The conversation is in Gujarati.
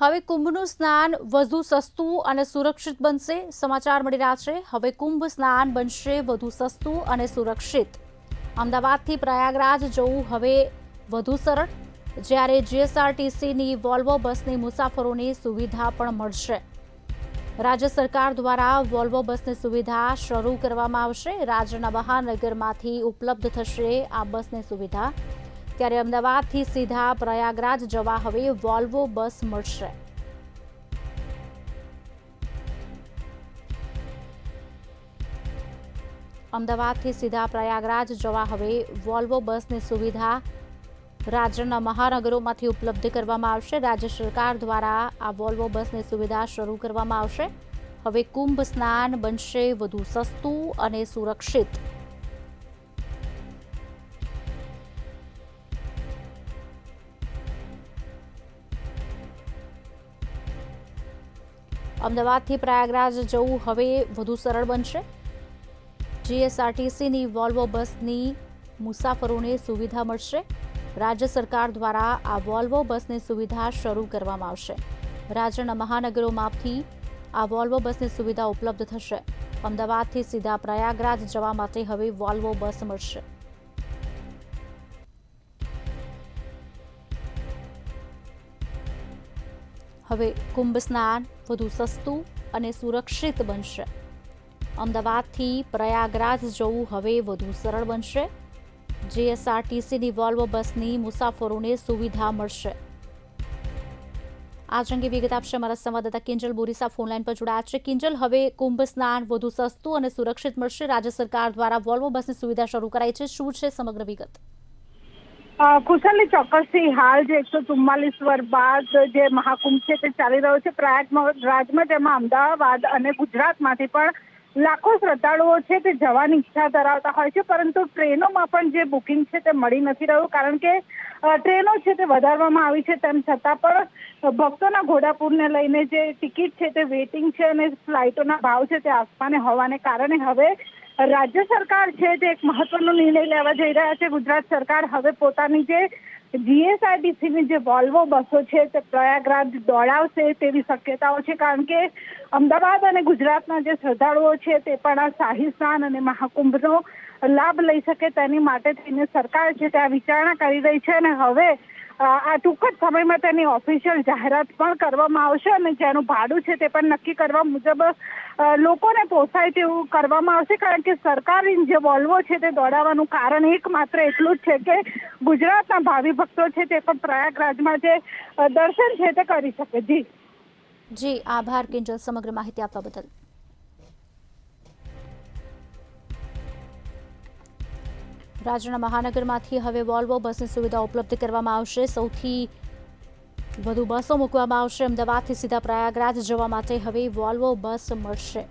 હવે કુંભનું સ્નાન વધુ સસ્તું અને સુરક્ષિત બનશે। સમાચાર મળી રહ્યા છે। હવે કુંભ સ્નાન બનશે વધુ સસ્તું અને સુરક્ષિત। અમદાવાદથી પ્રયાગરાજ જવું હવે વધુ સરળ, જ્યારે જીએસઆરટીસીની વોલ્વો બસની મુસાફરોને સુવિધા પણ મળશે। રાજ્ય સરકાર દ્વારા વોલ્વો બસની સુવિધા શરૂ કરવામાં આવશે। રાજ્યના મહાનગરમાંથી ઉપલબ્ધ થશે આ બસની સુવિધા। ત્યારે અમદાવાદથી સીધા પ્રયાગરાજ જવા હવે વોલ્વો બસ મળશે। અમદાવાદથી સીધા પ્રયાગરાજ જવા હવે વોલ્વો બસની સુવિધા રાજ્યના મહાનગરોમાંથી ઉપલબ્ધ કરવામાં આવશે। રાજ્ય સરકાર દ્વારા આ વોલ્વો બસની સુવિધા શરૂ કરવામાં આવશે। હવે કુંભ સ્નાન બનશે વધુ સસ્તું અને સુરક્ષિત। અમદાવાદથી પ્રયાગરાજ જવું હવે વધુ સરળ બનશે। જીએસઆરટીસીની વોલ્વો બસની મુસાફરોને સુવિધા મળશે। રાજ્ય સરકાર દ્વારા આ વોલ્વો બસની સુવિધા શરૂ કરવામાં આવશે। રાજ્યના મહાનગરોમાંથી આ વોલ્વો બસની સુવિધા ઉપલબ્ધ થશે। અમદાવાદથી સીધા પ્રયાગરાજ જવા માટે હવે વોલ્વો બસ મળશે। હવે કુંભ સ્નાન વધુ સસ્તું અને સુરક્ષિત બનશે। અમદાવાદથી પ્રયાગરાજ જવું હવે વધુ સરળ બનશે। જીએસઆરટીસીની વોલ્વો બસની મુસાફરોને સુવિધા મળશે। આજ અંગે વિગત આપશે અમારા સંવાદદાતા કિંજલ બોરીસા ફોનલાઈન પર જોડાયા છે। કિંજલ, હવે કુંભ સ્નાન વધુ સસ્તું અને સુરક્ષિત મળશે। રાજ્ય સરકાર દ્વારા વોલ્વો બસની સુવિધા શરૂ કરાઈ છે, શું છે સમગ્ર વિગત? કુશલની ચોક્કસથી હાલ જે 144 વર્ષ બાદ જે મહાકુંભ છે તે ચાલી રહ્યો છે પ્રયાગરાજમાં, જેમાં અમદાવાદ અને ગુજરાતમાંથી પણ લાખો શ્રદ્ધાળુઓ છે તે જવાની ઈચ્છા ધરાવતા હોય છે, પરંતુ ટ્રેનોમાં પણ જે બુકિંગ છે તે મળી નથી રહ્યું, કારણ કે ટ્રેનો છે તે વધારવામાં આવી છે। તેમ છતાં પણ ભક્તોના ઘોડાપુરને લઈને જે ટિકિટ છે તે વેઇટિંગ છે અને ફ્લાઇટોના ભાવ છે તે આસમાને હોવાને કારણે હવે રાજ્ય સરકાર છે તે એક મહત્વનો નિર્ણય લેવા જઈ રહ્યા છે। ગુજરાત સરકાર હવે પોતાની જે જીએસઆરટીસીની જે વોલ્વો બસો છે તે પ્રયાગરાજ દોડાવશે તેવી શક્યતાઓ છે, કારણ કે અમદાવાદ અને ગુજરાતના જે શ્રદ્ધાળુઓ છે તે પણ આ શાહી સ્નાન અને મહાકુંભનો લાભ લઈ શકે તેની માટે થઈને સરકાર છે તે આ વિચારણા કરી રહી છે અને હવે આ ટૂંક જ સમયમાં તેની ઓફિશિયલ જાહેરાત પણ કરવામાં આવશે અને જેનું ભાડું છે તે પણ નક્કી કરવા મુજબ લોકોને પોસાય તેવું કરવામાં આવશે, કારણ કે સરકારી જે વોલ્વો છે તે દોડાવવાનું કારણ એકમાત્ર એટલું જ છે કે ગુજરાતના ભાવિ ભક્તો છે તે પણ પ્રયાગરાજમાં જે દર્શન છે તે કરી શકે। જી આભાર કિંજલ, સમગ્ર માહિતી આપવા બદલ। રાજ્યના મહાનગરમાંથી હવે વોલ્વો બસની સુવિધા ઉપલબ્ધ કરવામાં આવશે। સૌથી વધુ બસો મૂકવામાં આવશે। અમદાવાદથી સીધા પ્રયાગરાજ જવા માટે હવે વોલ્વો બસ મળશે।